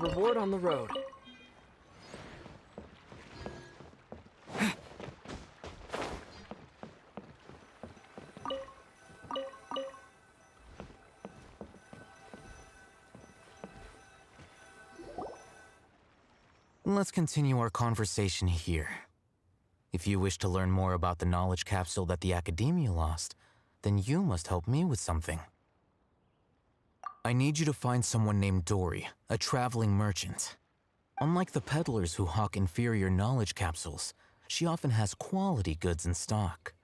reward on the road. Let's continue our conversation here. If you wish to learn more about the knowledge capsule that the Academia lost, then you must help me with something. I need you to find someone named Dory, a traveling merchant. Unlike the peddlers who hawk inferior knowledge capsules, she often has quality goods in stock.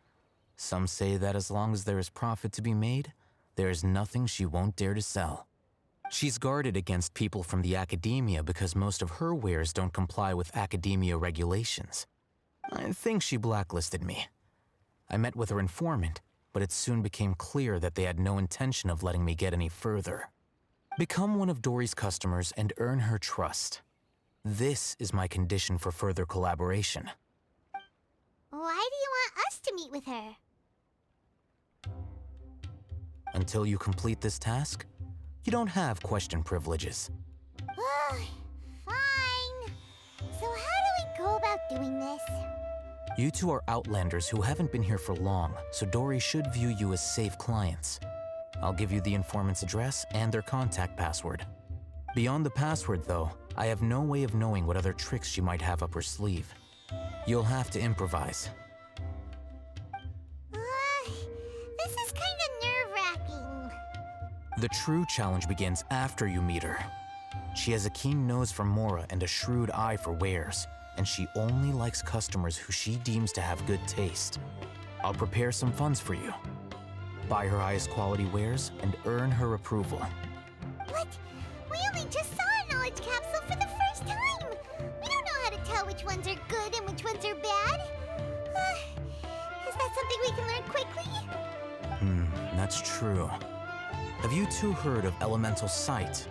Some say that as long as there is profit to be made, there is nothing she won't dare to sell. She's guarded against people from the Academia because most of her wares don't comply with Academia regulations. I think she blacklisted me. I met with her informant, but it soon became clear that they had no intention of letting me get any further. Become one of Dory's customers and earn her trust. This is my condition for further collaboration. Why do you want us to meet with her? Until you complete this task, you don't have question privileges. Fine. So how do we go about doing this? You two are outlanders who haven't been here for long, so Dory should view you as safe clients. I'll give you the informant's address and their contact password. Beyond the password, though, I have no way of knowing what other tricks she might have up her sleeve. You'll have to improvise. This is kind of nerve-wracking. The true challenge begins after you meet her. She has a keen nose for Mora and a shrewd eye for wares, and she only likes customers who she deems to have good taste. I'll prepare some funds for you. Buy her highest quality wares and earn her approval. What? We only just saw a knowledge capsule for the first time! We don't know how to tell which ones are good and which ones are bad. Is that something we can learn quickly? That's true. Have you two heard of elemental sight?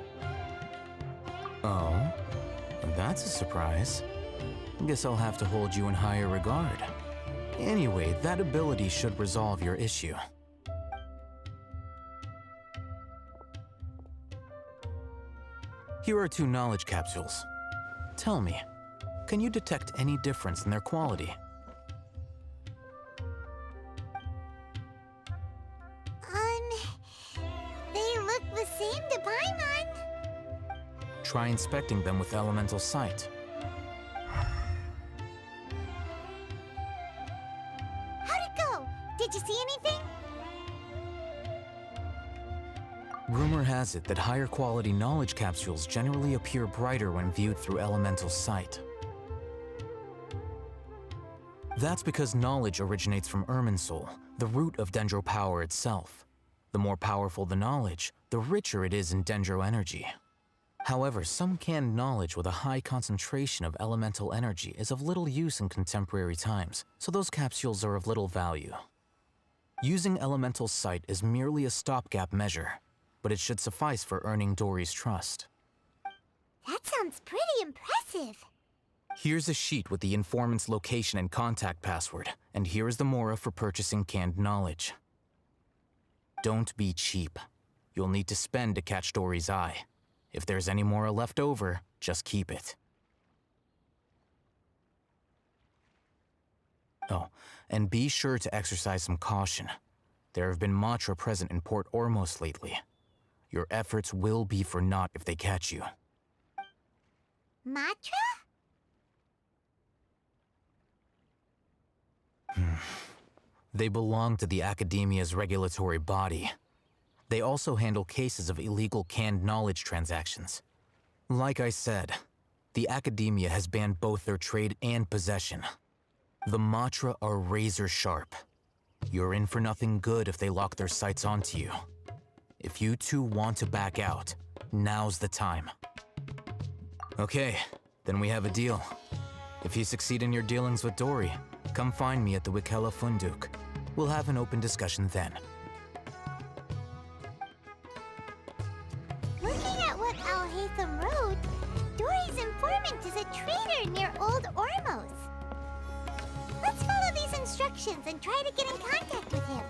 Oh, that's a surprise. Guess I'll have to hold you in higher regard. Anyway, that ability should resolve your issue. Here are 2 knowledge capsules. Tell me, can you detect any difference in their quality? They look the same to Paimon. Try inspecting them with elemental sight. How'd it go? Did you see anything? Rumor has it that higher quality knowledge capsules generally appear brighter when viewed through elemental sight. That's because knowledge originates from Irminsul, the root of Dendro power itself. The more powerful the knowledge, the richer it is in Dendro energy. However, some canned knowledge with a high concentration of elemental energy is of little use in contemporary times, so those capsules are of little value. Using elemental sight is merely a stopgap measure, but it should suffice for earning Dory's trust. That sounds pretty impressive. Here's a sheet with the informant's location and contact password, and here is the mora for purchasing canned knowledge. Don't be cheap. You'll need to spend to catch Dory's eye. If there's any mora left over, just keep it. Oh, and be sure to exercise some caution. There have been Matra present in Port Ormos lately. Your efforts will be for naught if they catch you. Matra? They belong to the Academia's regulatory body. They also handle cases of illegal canned knowledge transactions. Like I said, the Academia has banned both their trade and possession. The Matra are razor sharp. You're in for nothing good if they lock their sights onto you. If you two want to back out, now's the time. Okay, then we have a deal. If you succeed in your dealings with Dory, come find me at the Wikela Funduk. We'll have an open discussion then. Looking at what Al-Haytham wrote, Dory's informant is a trader near Old Ormos. Let's follow these instructions and try to get in contact with him.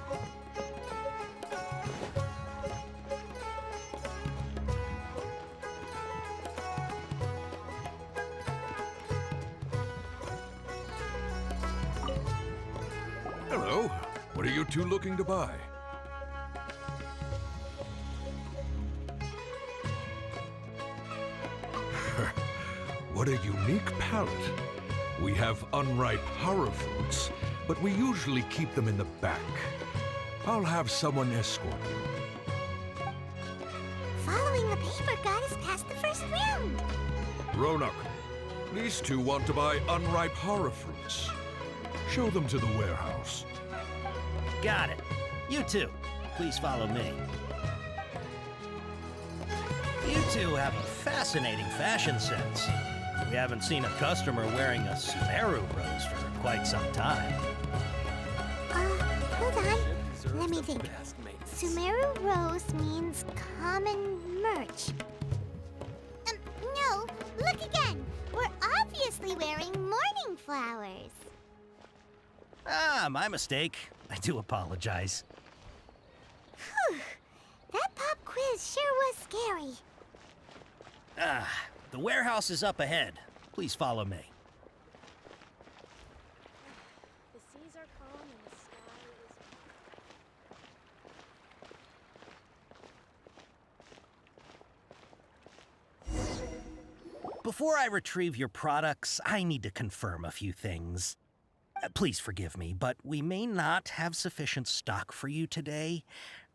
you two looking to buy? What a unique palette. We have unripe horror fruits, but we usually keep them in the back. I'll have someone escort you. Following the paper got us past the first round. Ronak, these two want to buy unripe horror fruits. Show them to the warehouse. Got it. You two, please follow me. You two have a fascinating fashion sense. We haven't seen a customer wearing a Sumeru rose for quite some time. Hold on. Let me think. Sumeru rose means common merch. No, look again. We're obviously wearing morning flowers. Ah, my mistake. I do apologize. Whew. That pop quiz sure was scary. The warehouse is up ahead. Please follow me. The seas are calm and the sky is... Before I retrieve your products, I need to confirm a few things. Please forgive me, but we may not have sufficient stock for you today.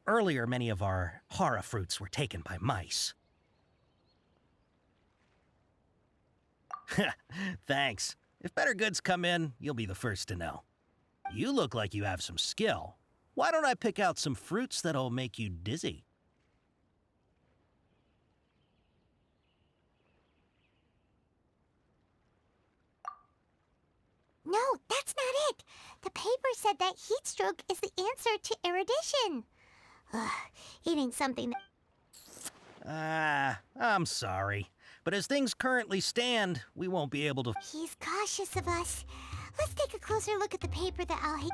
Earlier, many of our horror fruits were taken by mice. Thanks. If better goods come in, you'll be the first to know. You look like you have some skill. Why don't I pick out some fruits that'll make you dizzy? No, that's not it. The paper said that heat stroke is the answer to erudition. Ugh, eating something that... I'm sorry. But as things currently stand, we won't be able to... He's cautious of us. Let's take a closer look at the paper that I'll...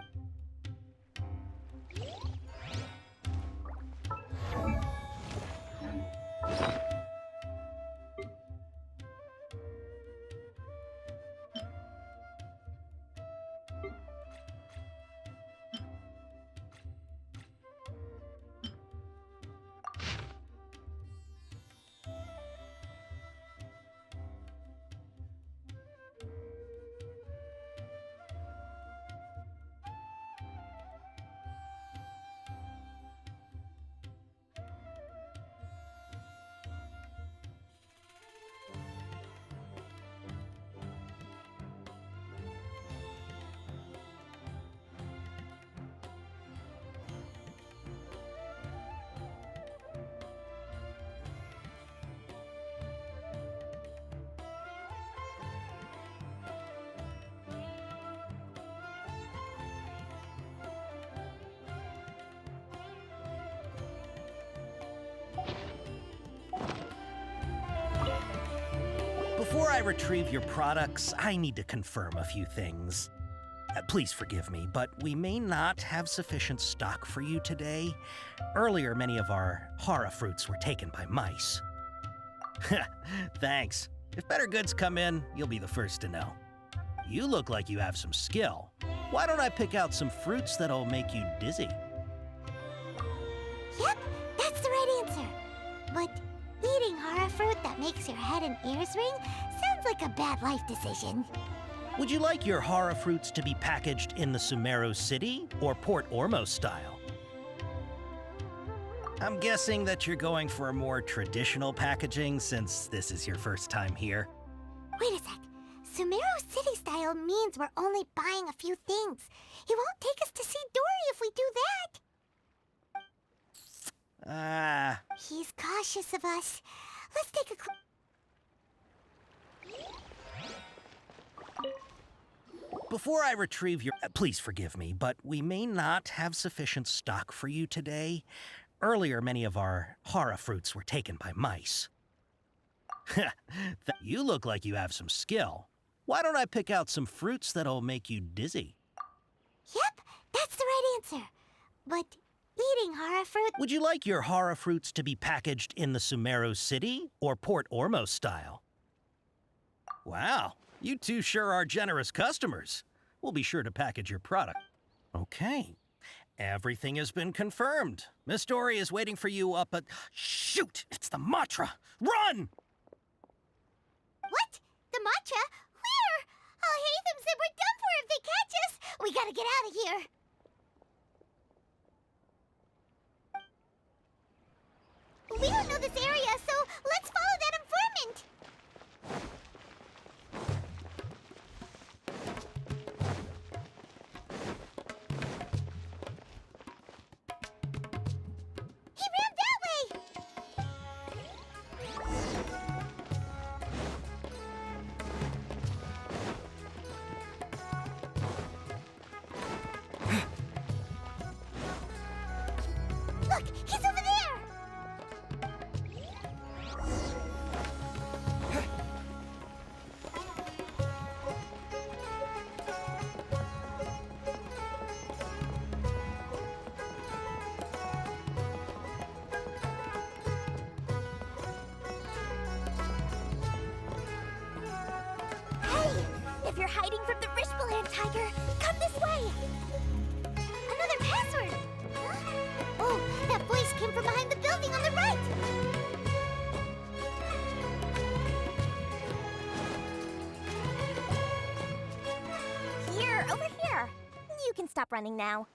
Before I retrieve your products, I need to confirm a few things. Please forgive me, but we may not have sufficient stock for you today. Earlier, many of our horror fruits were taken by mice. Thanks. If better goods come in, you'll be the first to know. You look like you have some skill. Why don't I pick out some fruits that'll make you dizzy? Yep, that's the right answer. But eating horror fruit that makes your head and ears ring sounds like a bad life decision. Would you like your horror fruits to be packaged in the Sumeru City or Port Ormos style? I'm guessing that you're going for a more traditional packaging since this is your first time here. Wait a sec. Sumeru City style means we're only buying a few things. He won't take us to see Dory if we do that. He's cautious of us. Let's take a Before I retrieve your... Please forgive me, but we may not have sufficient stock for you today. Earlier, many of our horror fruits were taken by mice. You look like you have some skill. Why don't I pick out some fruits that'll make you dizzy? Yep, that's the right answer. But eating horror fruit... Would you like your horror fruits to be packaged in the Sumeru City or Port Ormos style? Wow, you two sure are generous customers. We'll be sure to package your product. Okay. Everything has been confirmed. Miss Dory is waiting for you up at... Shoot! It's the Matra! Run! What? The matcha? Where? Oh, Hatham said we're done for if they catch us. We gotta get out of here. We don't know this area, so let's follow that informant. He ran that way. Look, he's over there. Hey, if you're hiding from the Rishbaland tiger, come this way. Another password. Huh? Oh, that voice came from behind the building on the right. Here, over here. You can stop running now.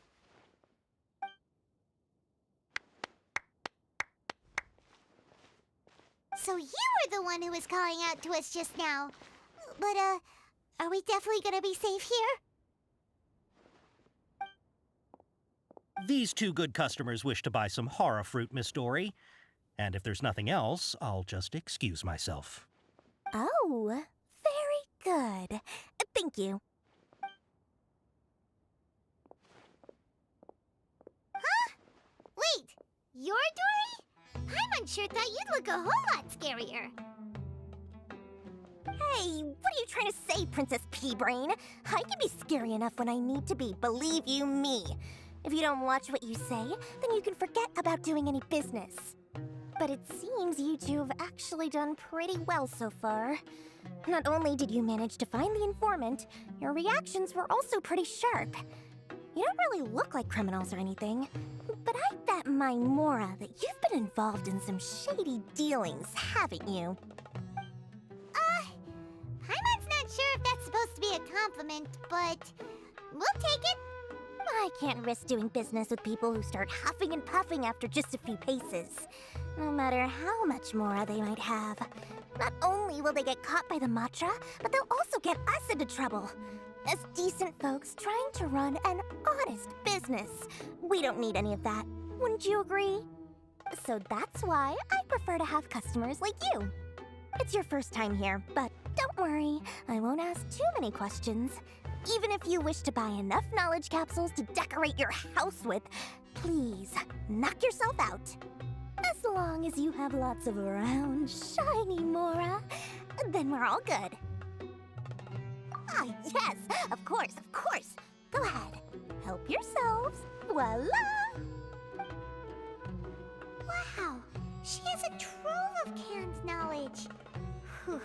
So you were the one who was calling out to us just now. But, are we definitely gonna be safe here? These two good customers wish to buy some horror fruit, Miss Dory. And if there's nothing else, I'll just excuse myself. Oh, very good. Thank you. Wait, you're Dory? I'm sure thought you'd look a whole lot scarier. Hey, what are you trying to say, Princess Pea-Brain? I can be scary enough when I need to be, believe you me. If you don't watch what you say, then you can forget about doing any business. But it seems you two have actually done pretty well so far. Not only did you manage to find the informant, your reactions were also pretty sharp. You don't really look like criminals or anything, but I bet my Mora that you've been involved in some shady dealings, haven't you? Paimon's not sure if that's supposed to be a compliment, but we'll take it. I can't risk doing business with people who start huffing and puffing after just a few paces, no matter how much Mora they might have. Not only will they get caught by the Matra, but they'll also get us into trouble. As decent folks trying to run an honest business, we don't need any of that. Wouldn't you agree? So that's why I prefer to have customers like you. It's your first time here, but don't worry, I won't ask too many questions. Even if you wish to buy enough knowledge capsules to decorate your house with, please knock yourself out. As long as you have lots of round, shiny Mora, then we're all good. Ah, yes, of course, of course. Go ahead, help yourselves. Voila! Wow, she has a trove of canned knowledge. Whew.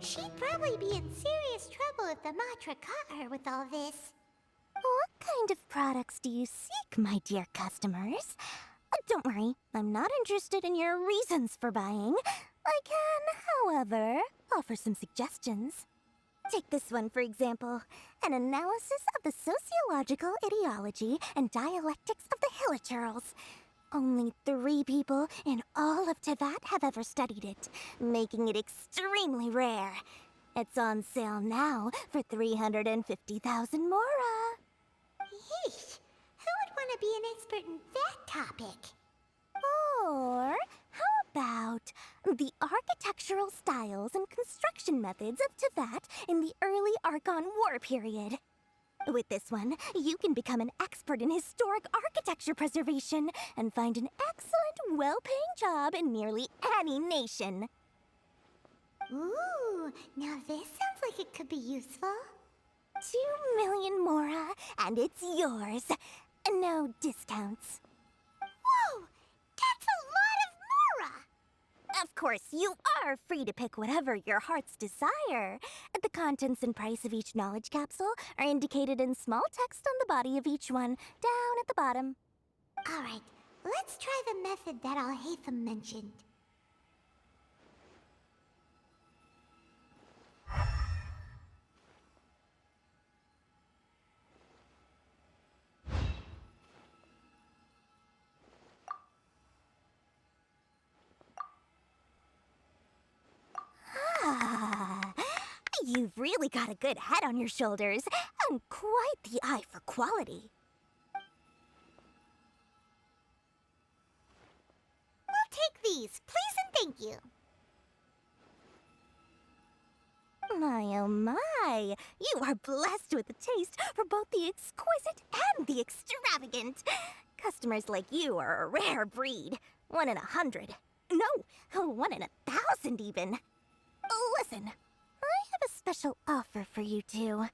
She'd probably be in serious trouble if the Matra caught her with all this. What kind of products do you seek, my dear customers? Don't worry, I'm not interested in your reasons for buying. I can, however, offer some suggestions. Take this one, for example. An analysis of the sociological ideology and dialectics of the Hilichurls. Only 3 people in all of Teyvat have ever studied it, making it extremely rare. It's on sale now for 350,000 Mora. Yeesh, who would want to be an expert in that topic? Or how about the architectural styles and construction methods of Teyvat in the early Archon War period? With this one, you can become an expert in historic architecture preservation and find an excellent, well-paying job in nearly any nation. Ooh, now this sounds like it could be useful. 2 million Mora, and it's yours. No discounts. Whoa, that's a lot of Mora! Of course, you are free to pick whatever your heart's desire. The contents and price of each knowledge capsule are indicated in small text on the body of each one, down at the bottom. Alright, let's try the method that Al-Haytham mentioned. Ah, you've really got a good head on your shoulders, and quite the eye for quality. We'll take these, please and thank you. My oh my, you are blessed with a taste for both the exquisite and the extravagant. Customers like you are a rare breed. 1 in 100. No, 1 in 1,000 even. Listen, I have a special offer for you two.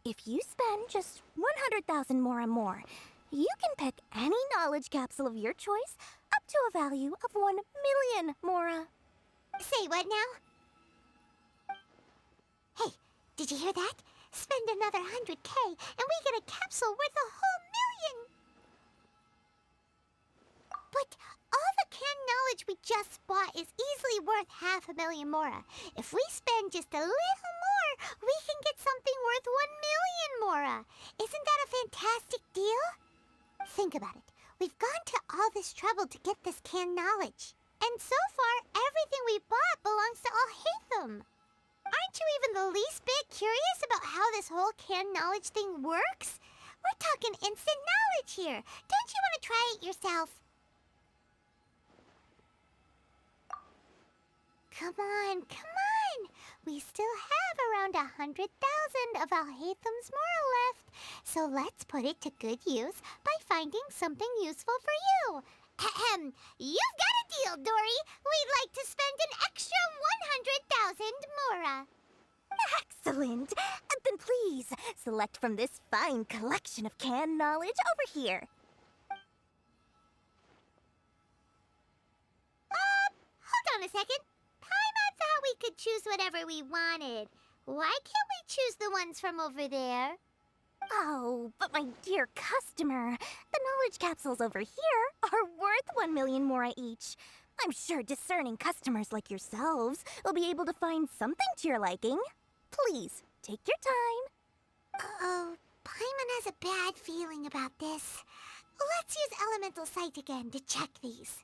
If you spend just 100,000 more, you can pick any knowledge capsule of your choice up to a value of 1 million mora. Say what now? Hey, did you hear that? Spend another 100K and we get a capsule worth a whole million! But all the canned knowledge we just bought is easily worth 500,000 mora. If we spend just a little more, we can get something worth 1 million mora. Isn't that a fantastic deal? Think about it. We've gone to all this trouble to get this canned knowledge. And so far, everything we bought belongs to Al-Haytham. Aren't you even the least bit curious about how this whole canned knowledge thing works? We're talking instant knowledge here. Don't you want to try it yourself? Come on. We still have around 100,000 of Al-Haytham's mora left. So let's put it to good use by finding something useful for you. Ahem. You've got a deal, Dory. We'd like to spend an extra 100,000 mora. Excellent! Then please, select from this fine collection of canned knowledge over here. Hold on a second. Paimon thought we could choose whatever we wanted. Why can't we choose the ones from over there? Oh, but my dear customer, the knowledge capsules over here are worth 1 million mora each. I'm sure discerning customers like yourselves will be able to find something to your liking. Please, take your time. Uh-oh, Paimon has a bad feeling about this. Let's use Elemental Sight again to check these.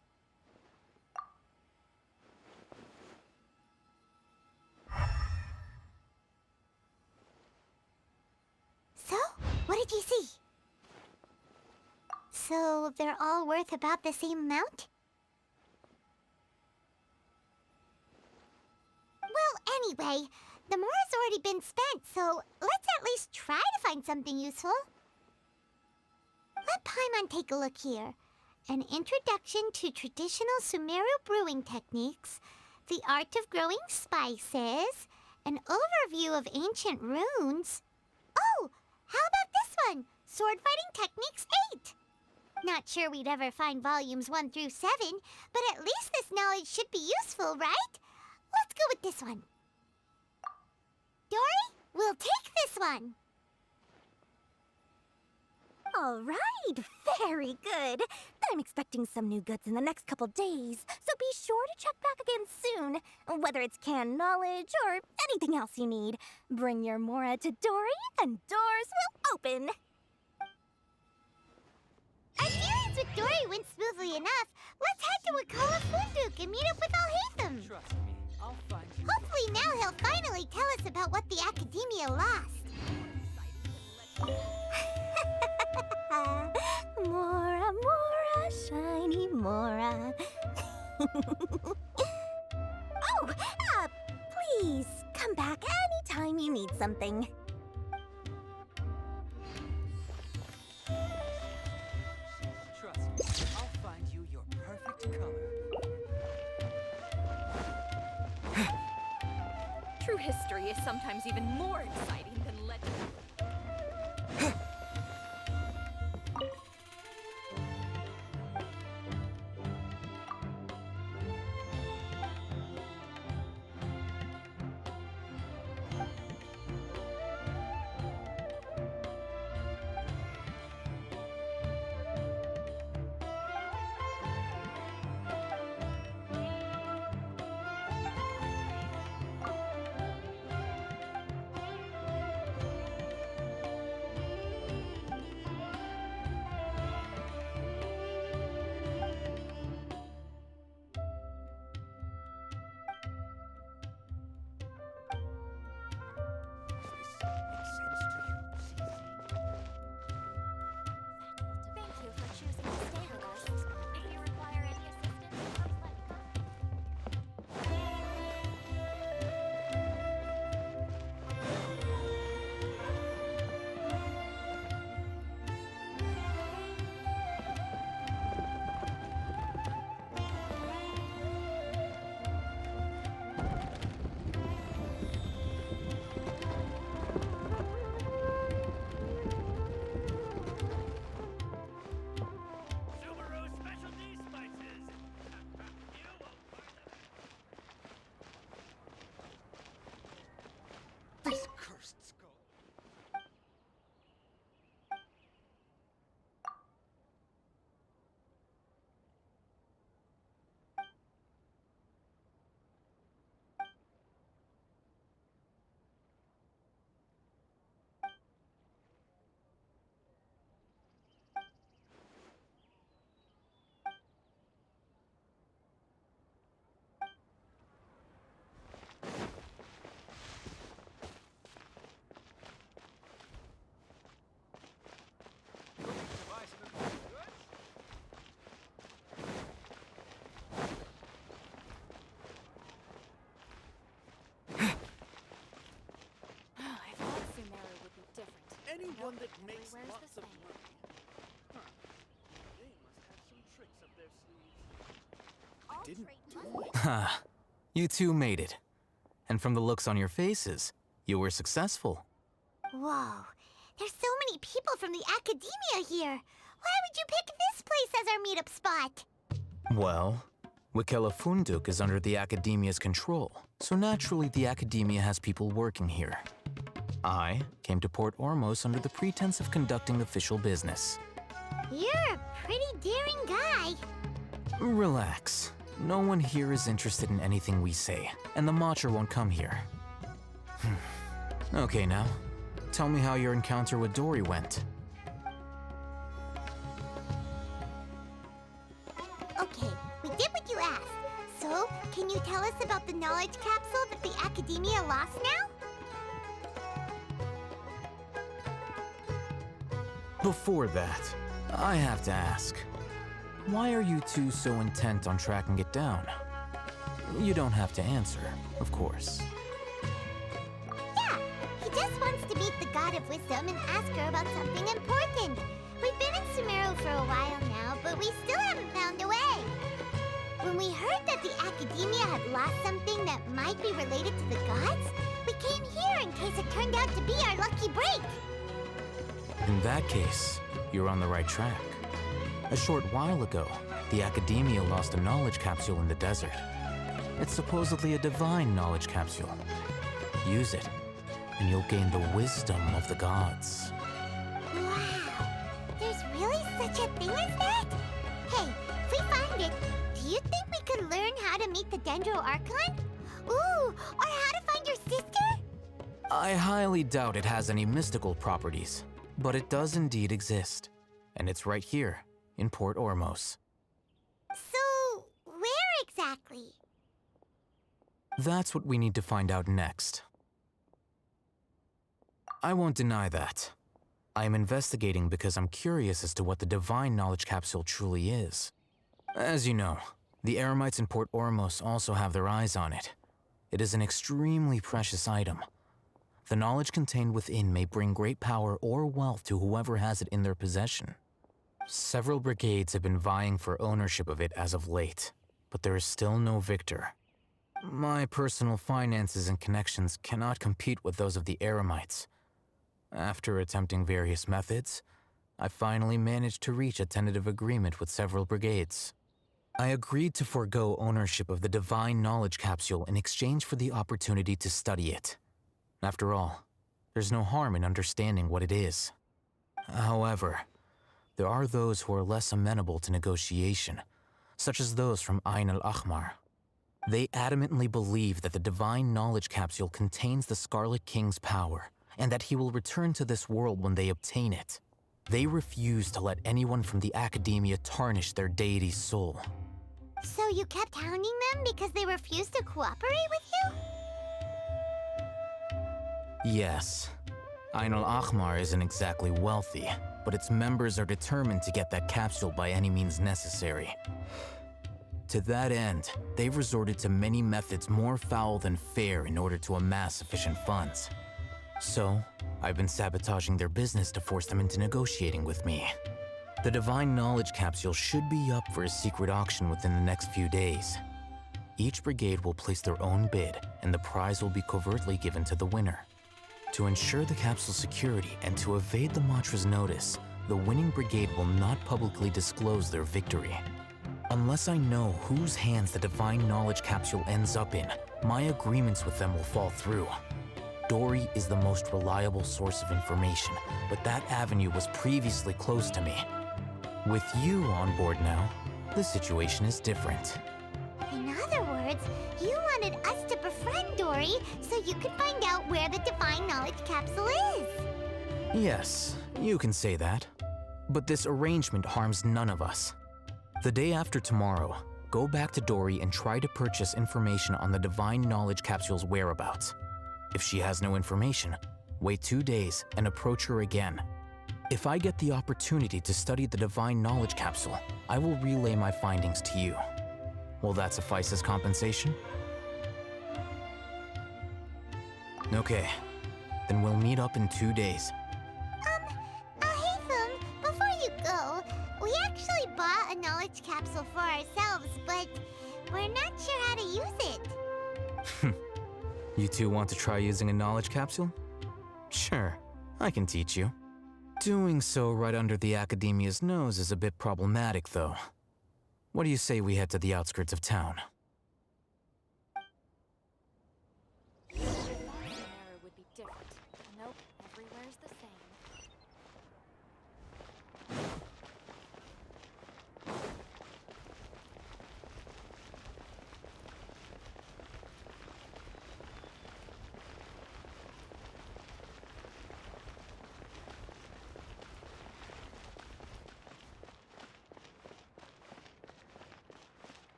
So, what did you see? So, they're all worth about the same amount? Well, anyway, the mora's already been spent, so let's at least try to find something useful. Let Paimon take a look here. An introduction to traditional Sumeru brewing techniques, the art of growing spices, an overview of ancient runes. Oh, how about this one? Sword Fighting Techniques 8. Not sure we'd ever find volumes 1 through 7, but at least this knowledge should be useful, right? Let's go with this one. Dory, we'll take this one. All right, very good. I'm expecting some new goods in the next couple days, so be sure to check back again soon. Whether it's canned knowledge or anything else you need, bring your mora to Dory and doors will open. Our dealings with Dory went smoothly enough. Let's head to Wakala Funduk and meet up with Al-Haytham. Trust me, I'll find you. Hopefully now he'll finally tell us about what the Academia lost. Mora, mora, shiny mora. Oh, please come back anytime you need something. Trust me, I'll find you your perfect color. True history is sometimes even more exciting than legend. One that makes lots of money. Huh. They must have some tricks up their sleeves. Didn't Ha, you two made it. And from the looks on your faces, you were successful. Whoa, there's so many people from the academia here. Why would you pick this place as our meetup spot? Well, Wikela Funduk is under the Academia's control, so naturally the Academia has people working here. I came to Port Ormos under the pretense of conducting official business. You're a pretty daring guy. Relax. No one here is interested in anything we say, and the Matcha won't come here. Okay now, tell me how your encounter with Dory went. Okay, we did what you asked. So, can you tell us about the knowledge capsule that the academia lost now? Before that, I have to ask, why are you two so intent on tracking it down? You don't have to answer, of course. Yeah, he just wants to meet the God of Wisdom and ask her about something important. We've been in Sumeru for a while now, but we still haven't found a way. When we heard that the academia had lost something that might be related to the gods, we came here in case it turned out to be our lucky break. In that case, you're on the right track. A short while ago, the Academia lost a knowledge capsule in the desert. It's supposedly a divine knowledge capsule. Use it, and you'll gain the wisdom of the gods. Wow, there's really such a thing as that? Hey, if we find it, do you think we could learn how to meet the Dendro Archon? Ooh, or how to find your sister? I highly doubt it has any mystical properties, but it does indeed exist. And it's right here, in Port Ormos. So, where exactly? That's what we need to find out next. I won't deny that. I am investigating because I'm curious as to what the divine knowledge capsule truly is. As you know, the Eremites in Port Ormos also have their eyes on it. It is an extremely precious item. The knowledge contained within may bring great power or wealth to whoever has it in their possession. Several brigades have been vying for ownership of it as of late, but there is still no victor. My personal finances and connections cannot compete with those of the Eremites. After attempting various methods, I finally managed to reach a tentative agreement with several brigades. I agreed to forego ownership of the divine knowledge capsule in exchange for the opportunity to study it. After all, there's no harm in understanding what it is. However, there are those who are less amenable to negotiation, such as those from Ain al-Ahmar. They adamantly believe that the divine knowledge capsule contains the Scarlet King's power, and that he will return to this world when they obtain it. They refuse to let anyone from the Academia tarnish their deity's soul. So you kept hounding them because they refused to cooperate with you? Yes. Ain al-Ahmar isn't exactly wealthy, but its members are determined to get that capsule by any means necessary. To that end, they've resorted to many methods more foul than fair in order to amass sufficient funds. So, I've been sabotaging their business to force them into negotiating with me. The divine knowledge capsule should be up for a secret auction within the next few days. Each brigade will place their own bid, and the prize will be covertly given to the winner. To ensure the capsule's security and to evade the Matra's notice, the winning brigade will not publicly disclose their victory. Unless I know whose hands the divine knowledge capsule ends up in, my agreements with them will fall through. Dory is the most reliable source of information, but that avenue was previously closed to me. With you on board now, the situation is different. In other words, you wanted us to befriend Dory so you could find out where the divine knowledge capsule is. Yes, you can say that. But this arrangement harms none of us. The day after tomorrow, go back to Dory and try to purchase information on the divine knowledge capsule's whereabouts. If she has no information, wait 2 days and approach her again. If I get the opportunity to study the divine knowledge capsule, I will relay my findings to you. Will that suffice as compensation? Okay, then we'll meet up in 2 days. knowledge capsule for ourselves, but we're not sure how to use it. You two want to try using a knowledge capsule? Sure, I can teach you. Doing so right under the Academia's nose is a bit problematic, though. What do you say we head to the outskirts of town? I thought Sumeru would be different. Nope, everywhere's the same.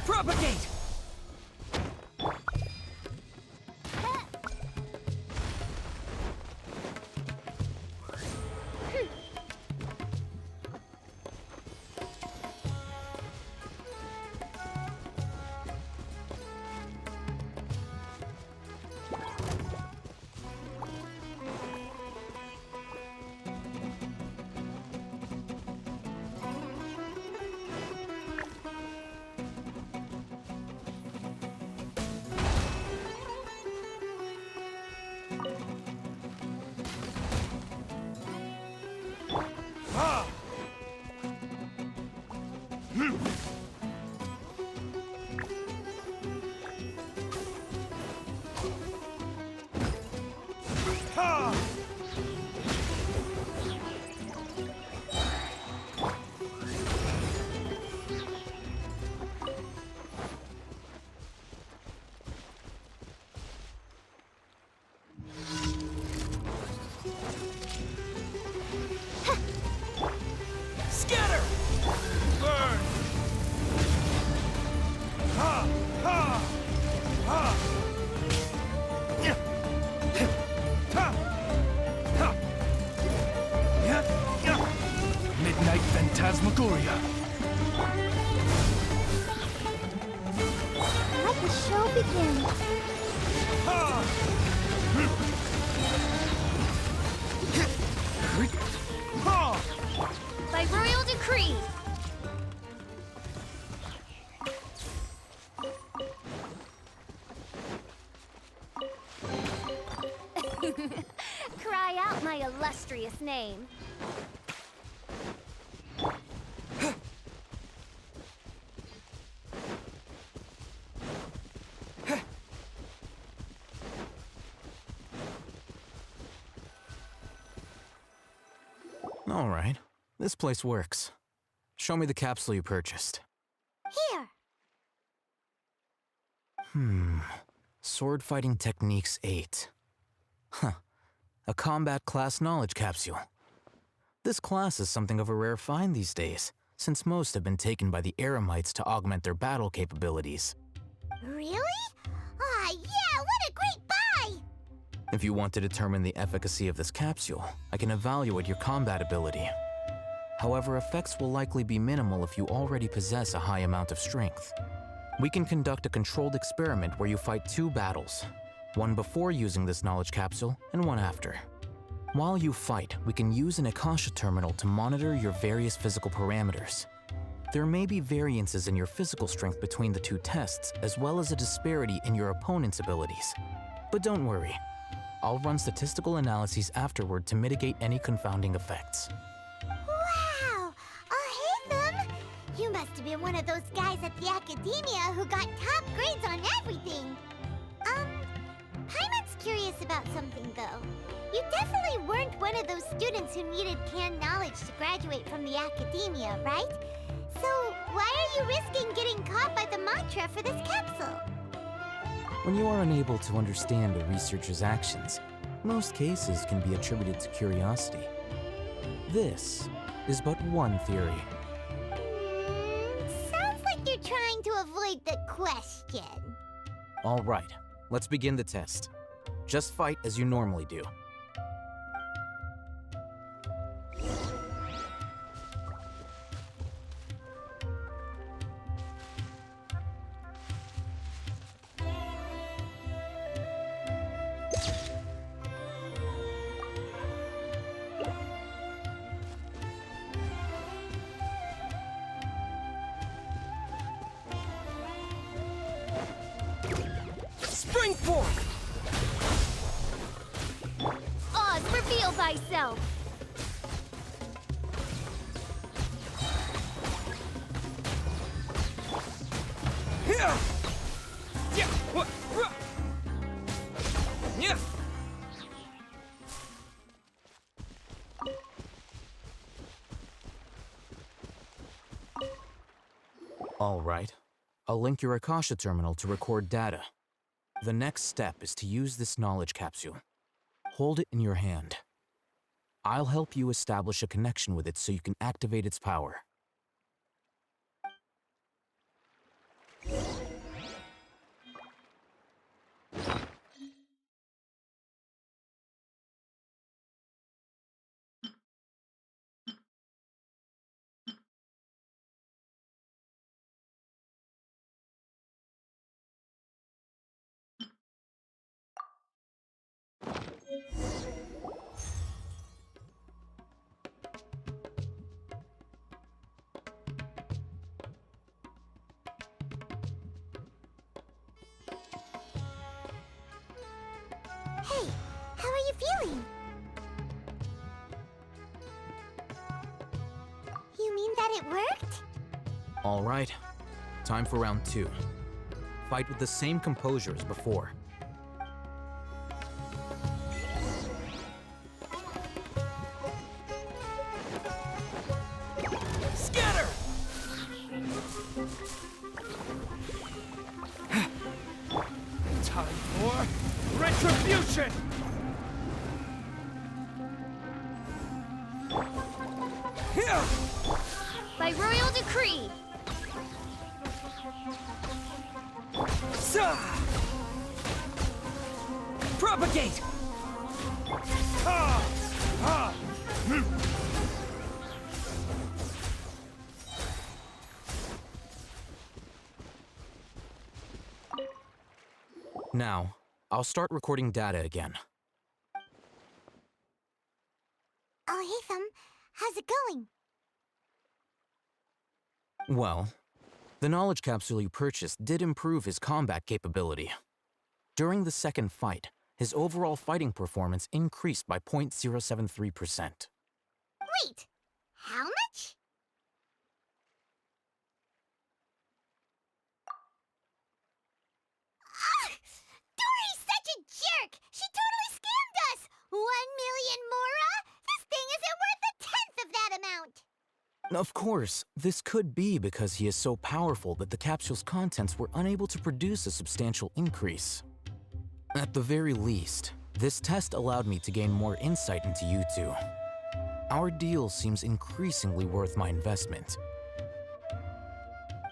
Propagate! Phantasmagoria. Let the show begin. By royal decree! Cry out my illustrious name. All right, this place works. Show me the capsule you purchased. Here. Sword Fighting Techniques 8. Huh. A combat class knowledge capsule. This class is something of a rare find these days, since most have been taken by the Eremites to augment their battle capabilities. Really? Ah, yeah, what a great buy! If you want to determine the efficacy of this capsule, I can evaluate your combat ability. However, effects will likely be minimal if you already possess a high amount of strength. We can conduct a controlled experiment where you fight 2 battles, one before using this knowledge capsule and one after. While you fight, we can use an Akasha terminal to monitor your various physical parameters. There may be variances in your physical strength between the 2 tests, as well as a disparity in your opponent's abilities. But don't worry, I'll run statistical analyses afterward to mitigate any confounding effects. Wow! Hey, you must have been one of those guys at the Academia who got top grades on everything. Paimon's curious about something, though. You definitely weren't one of those students who needed canned knowledge to graduate from the Academia, right? So, why are you risking getting caught by the mantra for this capsule? When you are unable to understand a researcher's actions, Most cases can be attributed to curiosity. This is but one theory. Sounds like you're trying to avoid the question. All right, let's begin the test. Just fight as you normally do. Spring fork! Oz, reveal thyself! Here! Yeah! What? Yeah! All right. I'll link your Akasha terminal to record data. The next step is to use this knowledge capsule. Hold it in your hand. I'll help you establish a connection with it so you can activate its power. Hey, how are you feeling? You mean that it worked? All right. Time for round 2. Fight with the same composure as before. Scatter! Time for retribution! Here! By royal decree! Sa! Propagate! Ha! Ha! Now, I'll start recording data again. Oh, hey, Thumb. How's it going? Well, the knowledge capsule you purchased did improve his combat capability. During the second fight, his overall fighting performance increased by 0.073%. Wait, how much? Ah! Dory's such a jerk! She totally scammed us! 1,000,000 mora? This thing isn't worth a tenth of that amount! Of course, this could be because he is so powerful that the capsule's contents were unable to produce a substantial increase. At the very least, this test allowed me to gain more insight into you two. Our deal seems increasingly worth my investment.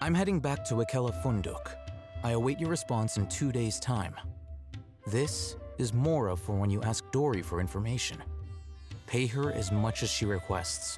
I'm heading back to Ikela Funduk. I await your response in 2 days' time. This is Mora for when you ask Dory for information. Pay her as much as she requests.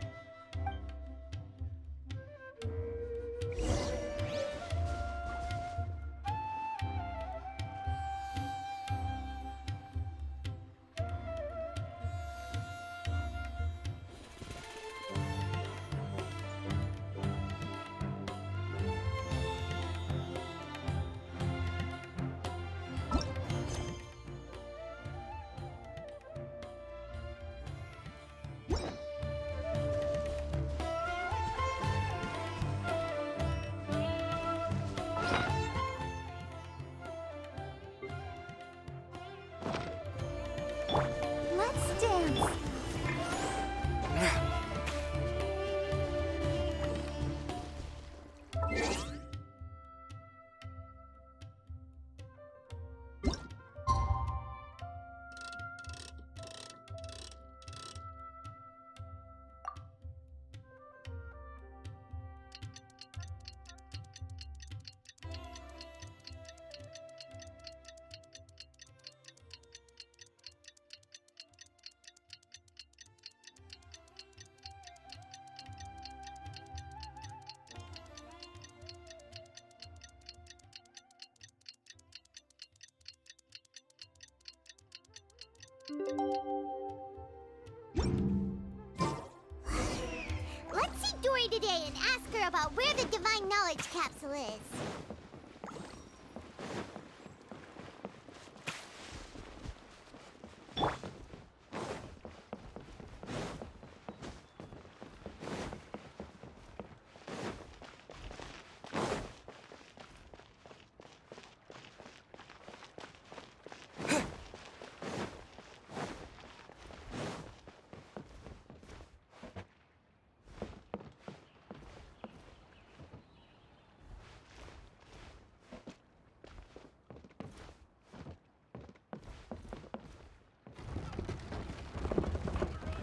today and ask her about where the Divine Knowledge Capsule is.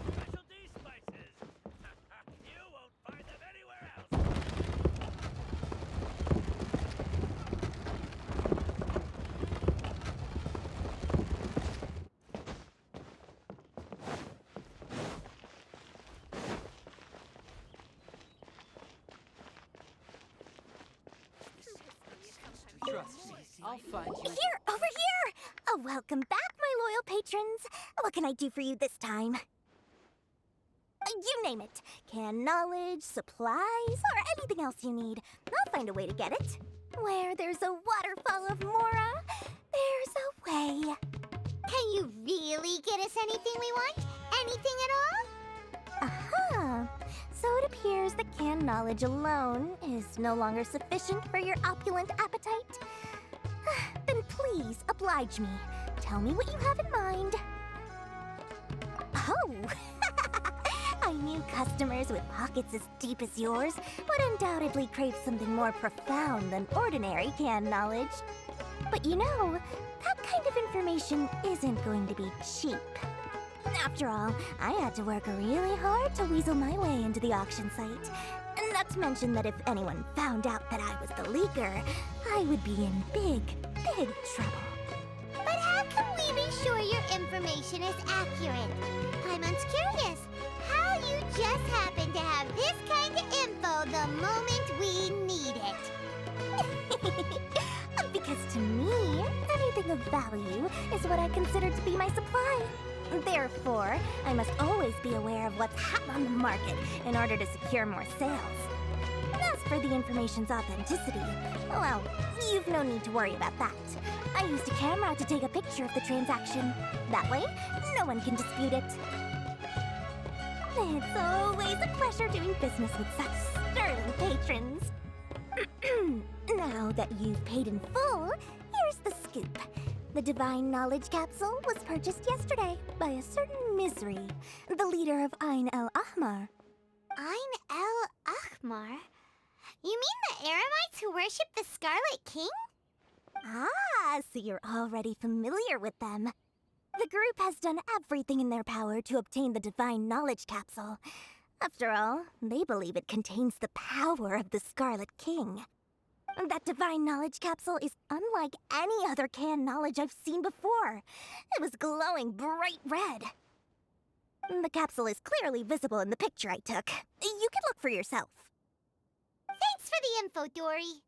Specialty spices. You won't find them anywhere else. Trust me, I'll find you. Here, over here! Oh, welcome back, my loyal patrons. What can I do for you this time? You name it. Canned knowledge, supplies, or anything else you need. I'll find a way to get it. Where there's a waterfall of Mora, there's a way. Can you really get us anything we want? Anything at all? Aha! So it appears that canned knowledge alone is no longer sufficient for your opulent appetite. Then please, oblige me. Tell me what you have in mind. Oh! I knew customers with pockets as deep as yours would undoubtedly crave something more profound than ordinary canned knowledge. But you know, that kind of information isn't going to be cheap. After all, I had to work really hard to weasel my way into the auction site. And not to mention that if anyone found out that I was the leaker, I would be in big, big trouble. But how can we be sure your information is accurate? Paimon's curious how you just happen to have this kind of info the moment we need it. Because to me, anything of value is what I consider to be my supply. Therefore, I must always be aware of what's hot on the market in order to secure more sales. As for the information's authenticity, well, you've no need to worry about that. I used a camera to take a picture of the transaction. That way, no one can dispute it. It's always a pleasure doing business with such sterling patrons. Now that you've paid in full, here's the scoop. The Divine Knowledge Capsule was purchased yesterday by a certain Misery, the leader of Ain el Ahmar. Ain el Ahmar? You mean the Eremites who worship the Scarlet King? Ah, so you're already familiar with them. The group has done everything in their power to obtain the Divine Knowledge Capsule. After all, they believe it contains the power of the Scarlet King. That Divine Knowledge Capsule is unlike any other canned knowledge I've seen before. It was glowing bright red. The capsule is clearly visible in the picture I took. You can look for yourself. Thanks for the info, Dory.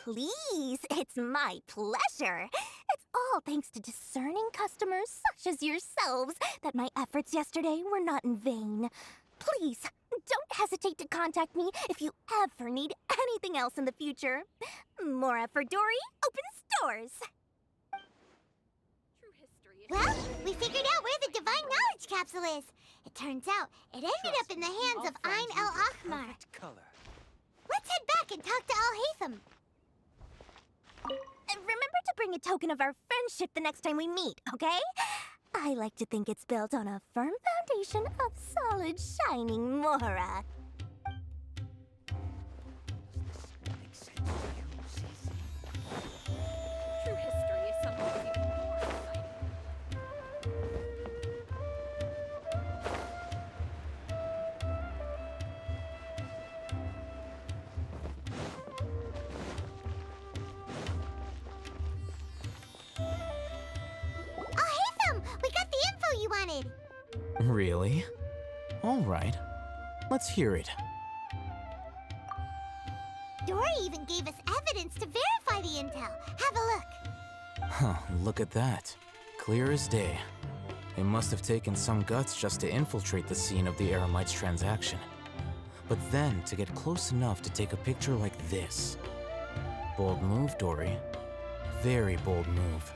Please, it's my pleasure. It's all thanks to discerning customers such as yourselves that my efforts yesterday were not in vain. Please, don't hesitate to contact me if you ever need anything else in the future. Mora for Dory opens doors. True history is Well, we figured out where the Divine Knowledge Capsule is. It turns out it ended up in the hands of Ain el Ahmar. Color. Let's head back and talk to Al-Haytham. Remember to bring a token of our friendship the next time we meet, okay? I like to think it's built on a firm foundation of solid, shining Mora. true history is something even more exciting. Al-Haytham, we got the info you wanted. Really? All right. Let's hear it. Dory even gave us evidence to verify the intel. Have a look. Huh, look at that. Clear as day. It must have taken some guts just to infiltrate the scene of the Eremites' transaction. but then to get close enough to take a picture like this. Bold move, Dory. Very bold move.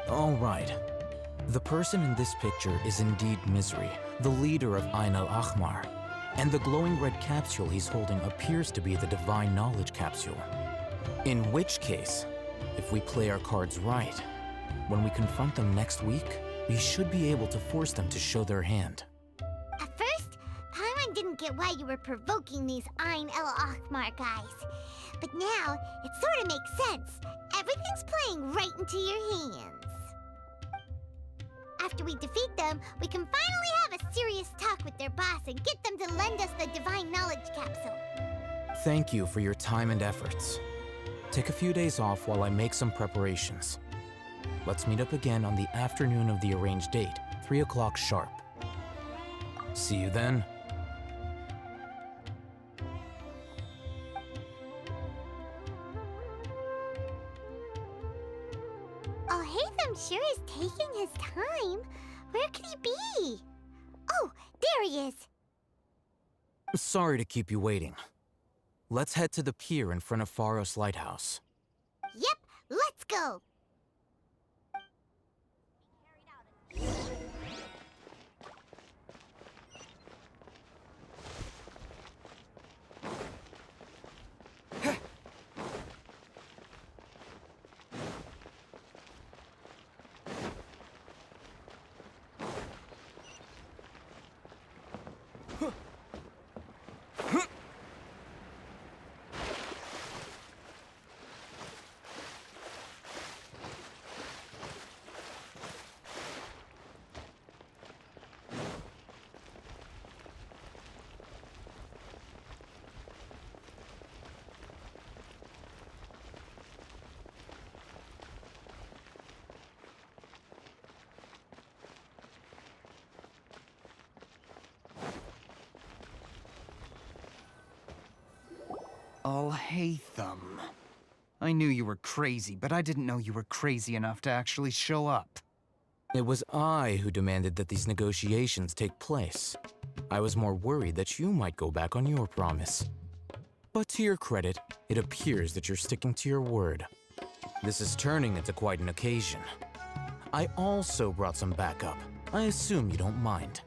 All right. The person in this picture is indeed Misery, the leader of Ain al-Ahmar. And the glowing red capsule he's holding appears to be the Divine Knowledge Capsule. In which case, if we play our cards right, when we confront them next week, we should be able to force them to show their hand. At first, Paimon didn't get why you were provoking these Ain el-Ahmar guys. But now, it sort of makes sense. Everything's playing right into your hands. After we defeat them, we can finally have a serious talk with their boss and get them to lend us the Divine Knowledge Capsule. Thank you for your time and efforts. Take a few days off while I make some preparations. Let's meet up again on the afternoon of the arranged date, 3 o'clock sharp. See you then. Oh, Hatham sure is taking his time. Where could he be? Oh, there he is. Sorry to keep you waiting. Let's head to the pier in front of Pharos Lighthouse. Yep, let's go. Al-Haytham. I knew you were crazy, but I didn't know you were crazy enough to actually show up. It was I who demanded that these negotiations take place. I was more worried that you might go back on your promise. But to your credit, it appears that you're sticking to your word. This is turning into quite an occasion. I also brought some backup. I assume you don't mind.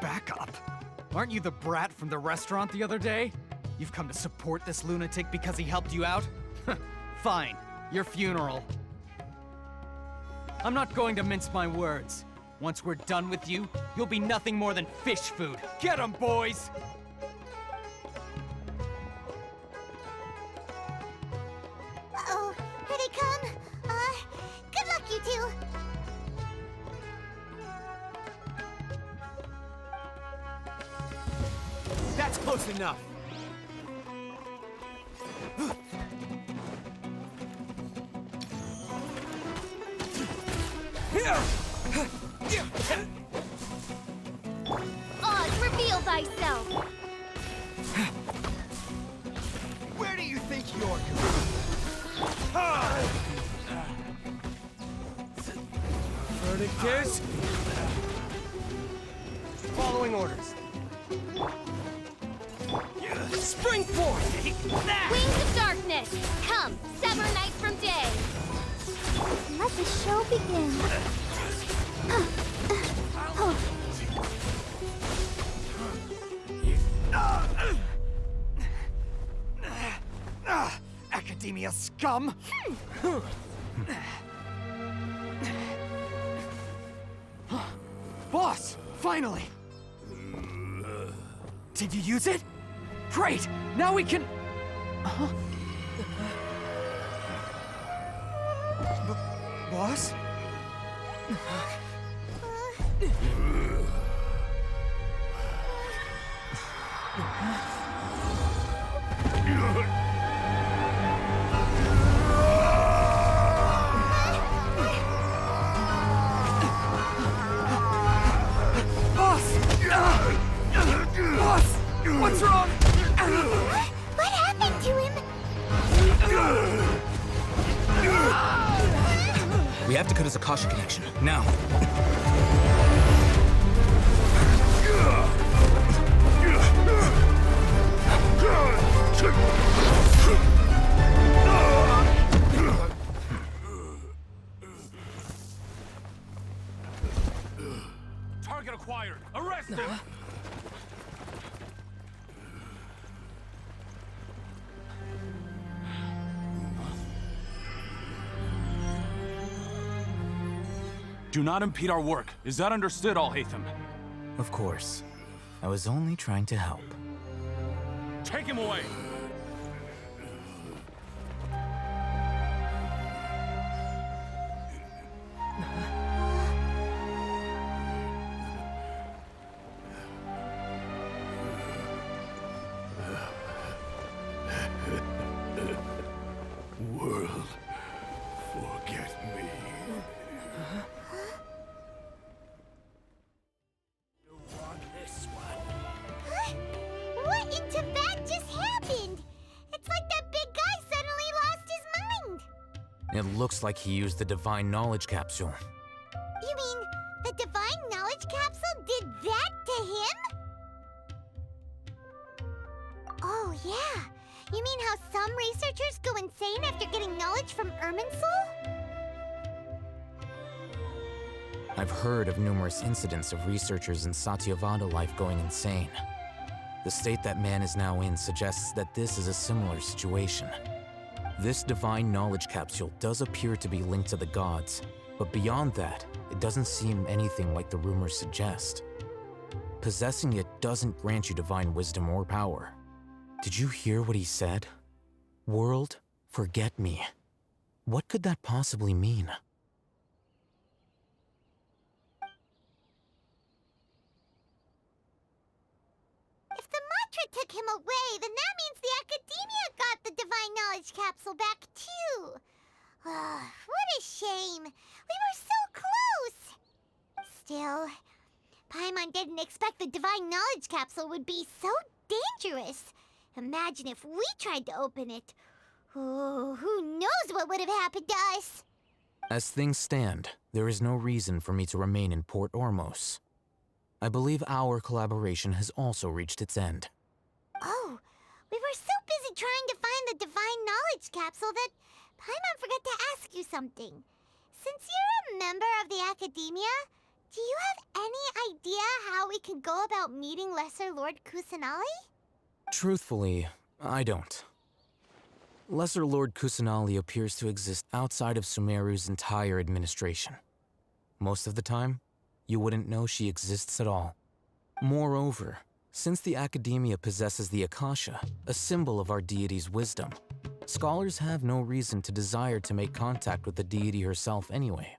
Backup? Aren't you the brat from the restaurant the other day? You've come to support this lunatic because he helped you out? Fine, your funeral. I'm not going to mince my words. Once we're done with you, you'll be nothing more than fish food. Get 'em, boys! Uh-oh, here they come. Good luck, you two. That's close enough. Oz, reveal thyself! Where do you think you're going? Verdict is... following orders. Spring forth! Wings of darkness! Come, sever night from day! Let the show begin. Academia scum! Boss! Finally! Did you use it? Great! Now we can... Boss? Boss! What's wrong? What happened to him? We have to cut his Akasha connection, now. him! Do not impede our work. Is that understood, Al-Haytham? Of course. I was only trying to help. Take him away! World, forget me. You want this one? Huh? What in Teyvat just happened? It's like that big guy suddenly lost his mind. It looks like he used the divine knowledge capsule. You mean the divine knowledge capsule did that to him? Oh, yeah. You mean how some researchers go insane after getting knowledge from Irminsul? I've heard of numerous incidents of researchers in Satyavada life going insane. The state that man is now in suggests that this is a similar situation. This divine knowledge capsule does appear to be linked to the gods, but beyond that, it doesn't seem anything like the rumors suggest. Possessing it doesn't grant you divine wisdom or power. Did you hear what he said? World, forget me. What could that possibly mean? If the mantra took him away, then that means the Academia got the divine knowledge capsule back too. What a shame. We were so close. Still, Paimon didn't expect the divine knowledge capsule would be so dangerous. Imagine if we tried to open it. Oh, who knows what would have happened to us? As things stand, there is no reason for me to remain in Port Ormos. I believe our collaboration has also reached its end. Oh, we were so busy trying to find the divine knowledge capsule that Paimon forgot to ask you something. Since you're a member of the Academia, do you have any idea how we can go about meeting Lesser Lord Kusanali? Truthfully, I don't. Lesser Lord Kusanali appears to exist outside of Sumeru's entire administration. Most of the time, you wouldn't know she exists at all. Moreover, since the Academia possesses the Akasha, a symbol of our deity's wisdom, scholars have no reason to desire to make contact with the deity herself anyway.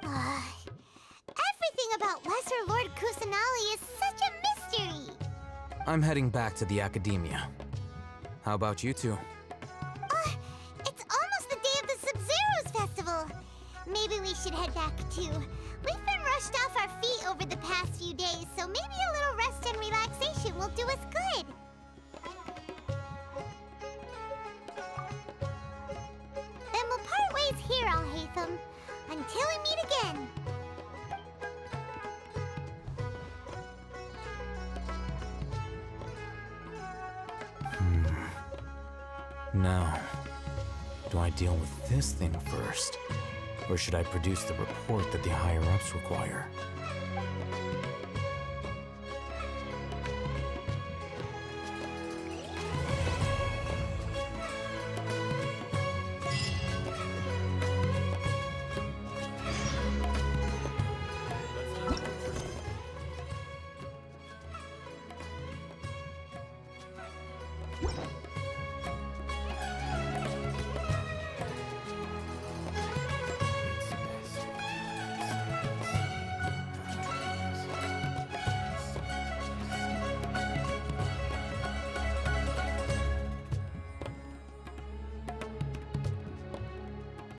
Everything about Lesser Lord Kusanali is such a mystery! I'm heading back to the Academia. How about you two? It's almost the day of the Sub-Zero's festival. Maybe we should head back too. We've been rushed off our feet over the past few days, so maybe a little rest and relaxation will do us good. Then we'll part ways here, Al-Haytham, until we meet again. Now, do I deal with this thing first? Or should I produce the report that the higher-ups require?